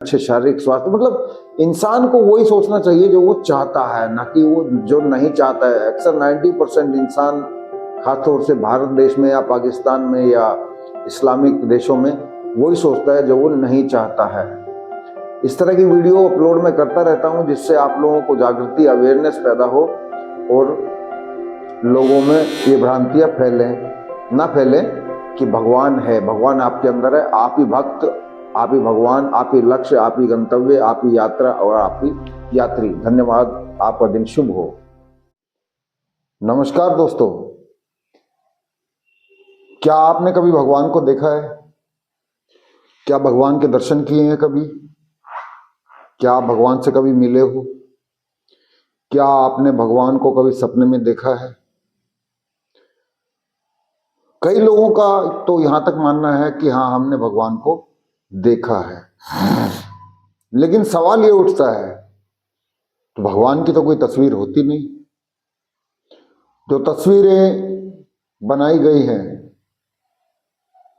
अच्छे शारीरिक स्वास्थ्य, मतलब इंसान को वही सोचना चाहिए जो वो चाहता है, ना कि वो जो नहीं चाहता है। अक्सर 90% इंसान खासतौर से भारत देश में या पाकिस्तान में या इस्लामिक देशों में वही सोचता है जो वो नहीं चाहता है। इस तरह की वीडियो अपलोड मैं करता रहता हूं जिससे आप लोगों को जागृति, अवेयरनेस पैदा हो और लोगों में ये भ्रांतियां ना फैले कि भगवान है, भगवान आपके अंदर है, आप ही भक्त, आप ही भगवान, आप ही लक्ष्य, आप ही गंतव्य, आप ही यात्रा और आप ही यात्री। धन्यवाद। आपका दिन शुभ हो। नमस्कार दोस्तों, क्या आपने कभी भगवान को देखा है? क्या भगवान के दर्शन किए हैं कभी? क्या आप भगवान से कभी मिले हो? क्या आपने भगवान को कभी सपने में देखा है? कई लोगों का तो यहां तक मानना है कि हाँ, हमने भगवान को देखा है, लेकिन सवाल ये उठता है, तो भगवान की तो कोई तस्वीर होती नहीं। जो तस्वीरें बनाई गई हैं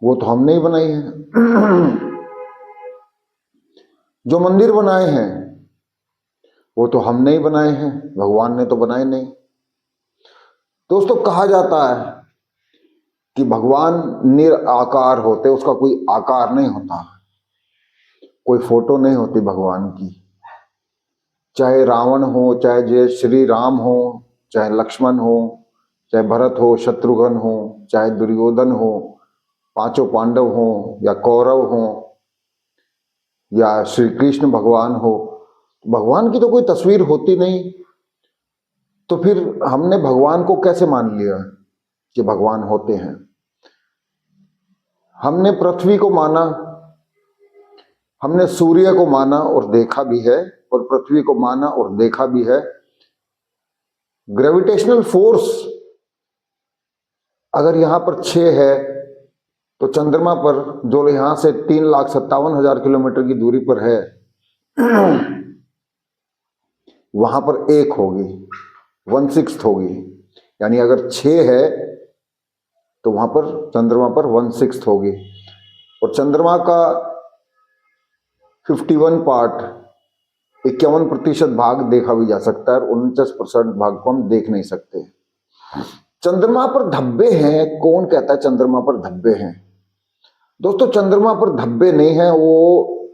वो तो हमने ही बनाई हैं। जो मंदिर बनाए हैं वो तो हमने ही बनाए हैं, भगवान ने तो बनाए नहीं। दोस्तों, कहा जाता है कि भगवान निराकार होते, उसका कोई आकार नहीं होता, कोई फोटो नहीं होती भगवान की। चाहे रावण हो, चाहे जय श्री राम हो, चाहे लक्ष्मण हो, चाहे भरत हो, शत्रुघ्न हो, चाहे दुर्योधन हो, पांचों पांडव हो या कौरव हो या श्री कृष्ण भगवान हो, भगवान की तो कोई तस्वीर होती नहीं। तो फिर हमने भगवान को कैसे मान लिया कि भगवान होते हैं? हमने पृथ्वी को माना, हमने सूर्य को माना और देखा भी है, और पृथ्वी को माना और देखा भी है। ग्रेविटेशनल फोर्स अगर यहां पर 6 है तो चंद्रमा पर, जो यहां से 3,57,000 किलोमीटर की दूरी पर है, वहां पर 1 होगी, 1/6 होगी। यानी अगर 6 है तो वहां पर चंद्रमा पर 1/6 होगी। और चंद्रमा का 51% भाग देखा भी जा सकता है, और 49% भाग को हम देख नहीं सकते। चंद्रमा पर धब्बे हैं। कौन कहता है चंद्रमा पर धब्बे हैं? दोस्तों, चंद्रमा पर धब्बे नहीं है। वो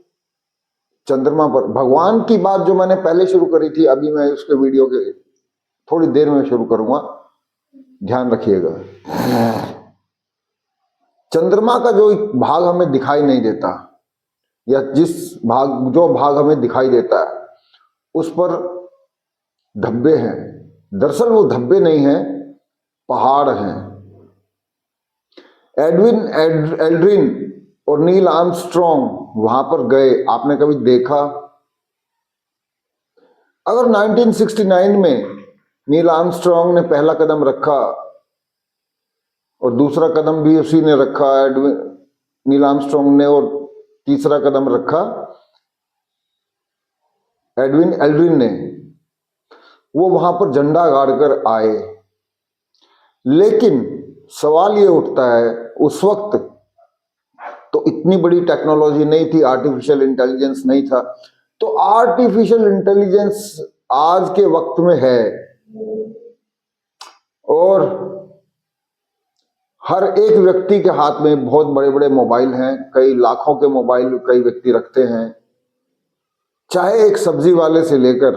चंद्रमा पर भगवान की बात जो मैंने पहले शुरू करी थी, अभी मैं उसके वीडियो के थोड़ी देर में शुरू करूंगा, ध्यान रखिएगा। चंद्रमा का जो भाग हमें दिखाई नहीं देता, या जो भाग हमें दिखाई देता है, उस पर धब्बे हैं। दरअसल वो धब्बे नहीं हैं, पहाड़ हैं। एडविन एल्ड्रिन और नील आर्मस्ट्रॉन्ग वहां पर गए, आपने कभी देखा? अगर 1969 में नील आर्मस्ट्रॉन्ग ने पहला कदम रखा और दूसरा कदम भी उसी ने रखा, नील आर्मस्ट्रॉन्ग ने, और तीसरा कदम रखा एडविन एल्ड्रिन ने, वो वहां पर झंडा गाड़कर आए। लेकिन सवाल ये उठता है, उस वक्त तो इतनी बड़ी टेक्नोलॉजी नहीं थी, आर्टिफिशियल इंटेलिजेंस नहीं था। तो आर्टिफिशियल इंटेलिजेंस आज के वक्त में है, और हर एक व्यक्ति के हाथ में बहुत बड़े बड़े मोबाइल हैं। कई लाखों के मोबाइल कई व्यक्ति रखते हैं। चाहे एक सब्जी वाले से लेकर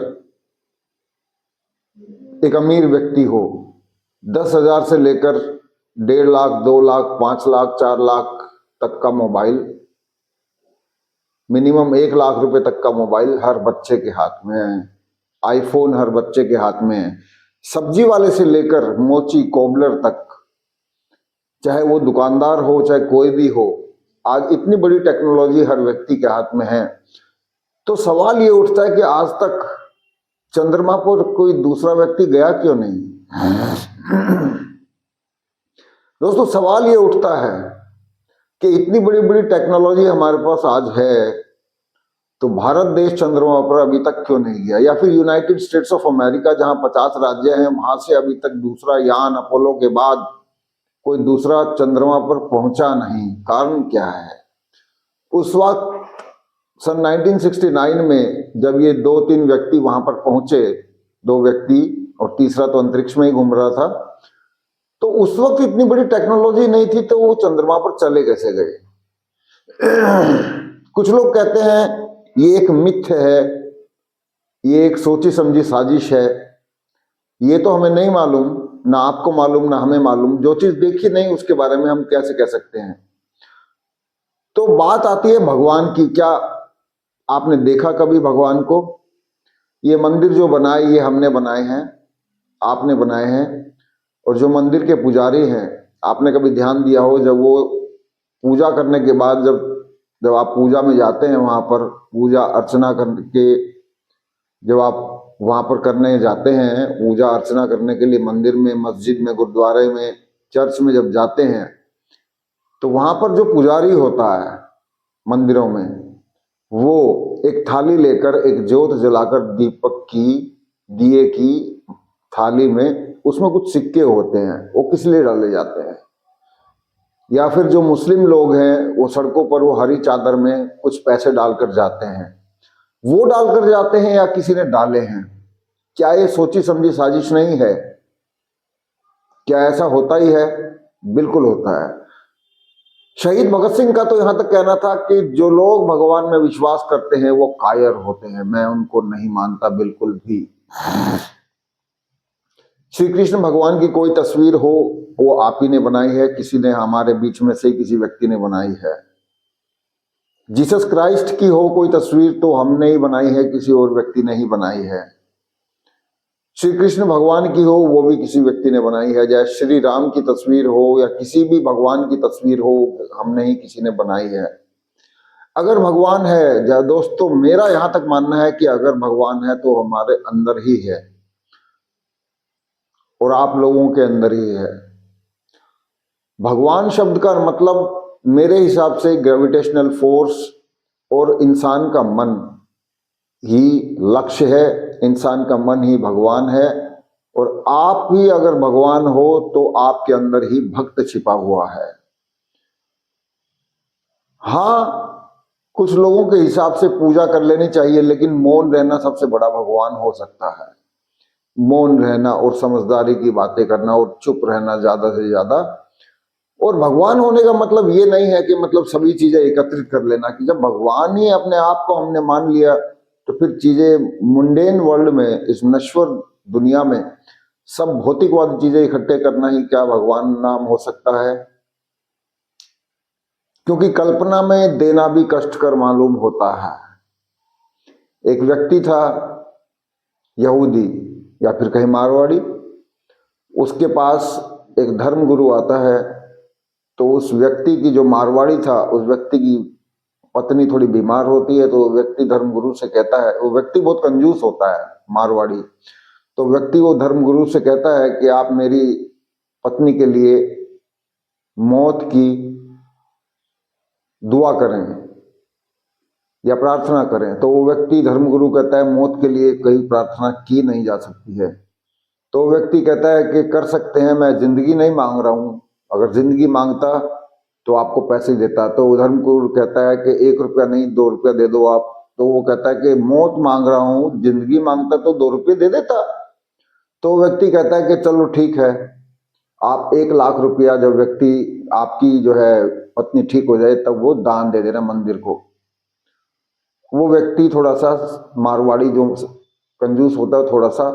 एक अमीर व्यक्ति हो, 10,000 से लेकर 1.5 लाख, 2 लाख, 5 लाख, 4 लाख तक का मोबाइल, मिनिमम 1 लाख रुपए तक का मोबाइल हर बच्चे के हाथ में है। आईफोन हर बच्चे के हाथ में है। सब्जी वाले से लेकर मोची कोबलर तक, चाहे वो दुकानदार हो चाहे कोई भी हो, आज इतनी बड़ी टेक्नोलॉजी हर व्यक्ति के हाथ में है। तो सवाल ये उठता है कि आज तक चंद्रमा पर कोई दूसरा व्यक्ति गया क्यों नहीं? दोस्तों, सवाल ये उठता है कि इतनी बड़ी बड़ी टेक्नोलॉजी हमारे पास आज है, तो भारत देश चंद्रमा पर अभी तक क्यों नहीं गया? या फिर यूनाइटेड स्टेट्स ऑफ अमेरिका, जहां 50 राज्य हैं, वहां से अभी तक दूसरा यान अपोलो के बाद कोई दूसरा चंद्रमा पर पहुंचा नहीं? कारण क्या है? उस वक्त सन 1969 में जब ये 2-3 व्यक्ति वहां पर पहुंचे, 2 व्यक्ति और तीसरा तो अंतरिक्ष में ही घूम रहा था, तो उस वक्त इतनी बड़ी टेक्नोलॉजी नहीं थी, तो वो चंद्रमा पर चले कैसे गए? कुछ लोग कहते हैं ये एक मिथ है, ये एक सोची समझी साजिश है। ये तो हमें नहीं मालूम, ना आपको मालूम ना हमें मालूम। जो चीज देखी नहीं उसके बारे में हम कैसे कह सकते हैं? तो बात आती है भगवान की। क्या आपने देखा कभी भगवान को? ये मंदिर जो बनाए ये हमने बनाए हैं, आपने बनाए हैं। और जो मंदिर के पुजारी हैं, आपने कभी ध्यान दिया हो, जब वो पूजा करने के बाद जब आप पूजा में जाते हैं, वहां पर पूजा अर्चना करके जब आप वहां पर करने जाते हैं, पूजा अर्चना करने के लिए मंदिर में, मस्जिद में, गुरुद्वारे में, चर्च में जब जाते हैं, तो वहां पर जो पुजारी होता है मंदिरों में, वो एक थाली लेकर, एक ज्योत जलाकर, दीपक की, दिए की थाली में, उसमें कुछ सिक्के होते हैं, वो किस लिए डाले जाते हैं? या फिर जो मुस्लिम लोग हैं वो सड़कों पर वो हरी चादर में कुछ पैसे डालकर जाते हैं, वो डालकर जाते हैं या किसी ने डाले हैं? क्या ये सोची समझी साजिश नहीं है? क्या ऐसा होता ही है? बिल्कुल होता है। शहीद भगत सिंह का तो यहां तक कहना था कि जो लोग भगवान में विश्वास करते हैं वो कायर होते हैं, मैं उनको नहीं मानता बिल्कुल भी। श्री कृष्ण भगवान की कोई तस्वीर हो, वो आप ही ने बनाई है, किसी ने हमारे बीच में से ही किसी व्यक्ति ने बनाई है। जीसस क्राइस्ट की हो कोई तस्वीर, तो हमने ही बनाई है, किसी और व्यक्ति ने ही बनाई है। श्री कृष्ण भगवान की हो, वो भी किसी व्यक्ति ने बनाई है। चाहे श्री राम की तस्वीर हो या किसी भी भगवान की तस्वीर हो, हमने ही किसी ने बनाई है। अगर भगवान है, दोस्तों मेरा यहां तक मानना है कि अगर भगवान है तो हमारे अंदर ही है और आप लोगों के अंदर ही है। भगवान शब्द का मतलब मेरे हिसाब से ग्रेविटेशनल फोर्स और इंसान का मन ही लक्ष्य है, इंसान का मन ही भगवान है। और आप भी अगर भगवान हो तो आपके अंदर ही भक्त छिपा हुआ है। हाँ, कुछ लोगों के हिसाब से पूजा कर लेनी चाहिए, लेकिन मौन रहना सबसे बड़ा भगवान हो सकता है। मौन रहना और समझदारी की बातें करना और चुप रहना ज्यादा से ज्यादा। और भगवान होने का मतलब ये नहीं है कि मतलब सभी चीजें एकत्रित कर लेना, कि जब भगवान ही अपने आप को हमने मान लिया तो फिर चीजें मुंडेन वर्ल्ड में, इस नश्वर दुनिया में सब भौतिकवादी चीजें इकट्ठे करना ही क्या भगवान नाम हो सकता है? क्योंकि कल्पना में देना भी कष्टकर मालूम होता है। एक व्यक्ति था यहूदी या फिर कहीं मारवाड़ी, उसके पास एक धर्म गुरु आता है, तो उस व्यक्ति की, जो मारवाड़ी था, उस व्यक्ति की पत्नी थोड़ी बीमार होती है, तो व्यक्ति धर्मगुरु से कहता है, वो व्यक्ति बहुत कंजूस होता है मारवाड़ी, तो व्यक्ति वो धर्मगुरु से कहता है कि आप मेरी पत्नी के लिए मौत की दुआ करें या प्रार्थना करें। तो वो व्यक्ति धर्मगुरु कहता है मौत के लिए कहीं प्रार्थना की नहीं जा सकती है। तो व्यक्ति कहता है कि कर सकते हैं, मैं जिंदगी नहीं मांग रहा हूं, अगर जिंदगी मांगता तो आपको पैसे देता। तो धर्मगुरु कहता है कि 1 रुपया नहीं 2 रुपया दे दो आप। तो वो कहता है कि मौत मांग रहा हूं, जिंदगी मांगता तो 2 रुपये दे देता। तो व्यक्ति कहता है कि चलो ठीक है, आप 1 लाख रुपया, जब व्यक्ति आपकी जो है पत्नी ठीक हो जाए तब वो दान दे देना मंदिर को। वो व्यक्ति थोड़ा सा, मारवाड़ी जो कंजूस होता है, थोड़ा सा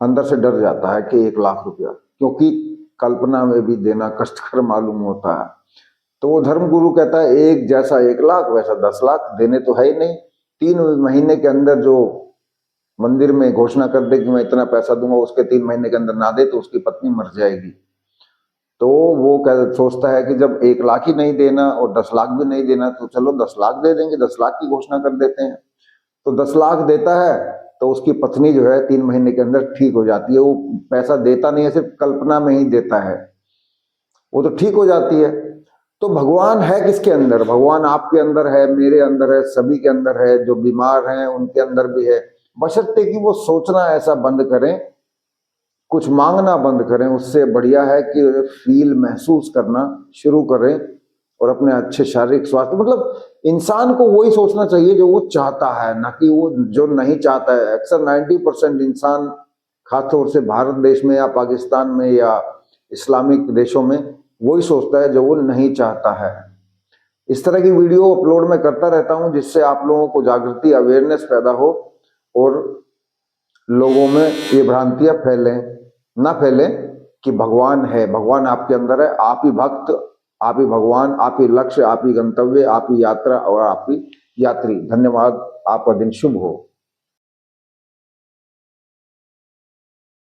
अंदर से डर जाता है कि 1 लाख रुपया, क्योंकि कल्पना में भी देना कष्टकर मालूम होता है। तो वो धर्मगुरु कहता है एक जैसा 1 लाख वैसा 10 लाख, देने तो है ही नहीं। 3 महीने के अंदर जो मंदिर में घोषणा कर दे कि मैं इतना पैसा दूंगा, उसके 3 महीने के अंदर ना दे तो उसकी पत्नी मर जाएगी। तो वो सोचता है कि जब 1 लाख ही नहीं देना और 10 लाख भी नहीं देना, तो चलो 10 लाख दे देंगे, 10 लाख की घोषणा कर देते हैं। तो 10 लाख देता है, तो उसकी पत्नी जो है 3 महीने के अंदर ठीक हो जाती है। वो पैसा देता नहीं है, सिर्फ कल्पना में ही देता है, वो तो ठीक हो जाती है। तो भगवान है किसके अंदर? भगवान आपके अंदर है, मेरे अंदर है, सभी के अंदर है। जो बीमार हैं उनके अंदर भी है, बशर्ते कि वो सोचना ऐसा बंद करें, कुछ मांगना बंद करें। उससे बढ़िया है कि फील, महसूस करना शुरू करें और अपने अच्छे शारीरिक स्वास्थ्य, मतलब इंसान को वही सोचना चाहिए जो वो चाहता है, ना कि वो जो नहीं चाहता है। अक्सर 90% इंसान खासतौर से भारत देश में या पाकिस्तान में या इस्लामिक देशों में वही सोचता है जो वो नहीं चाहता है। इस तरह की वीडियो अपलोड मैं करता रहता हूं जिससे आप लोगों को जागृति, अवेयरनेस पैदा हो और लोगों में ये भ्रांतियां ना फैले कि भगवान है, भगवान आपके अंदर है, आप ही भक्त, आप ही भगवान, आप ही लक्ष्य, आप ही गंतव्य, आप ही यात्रा और आप ही यात्री। धन्यवाद। आपका दिन शुभ हो।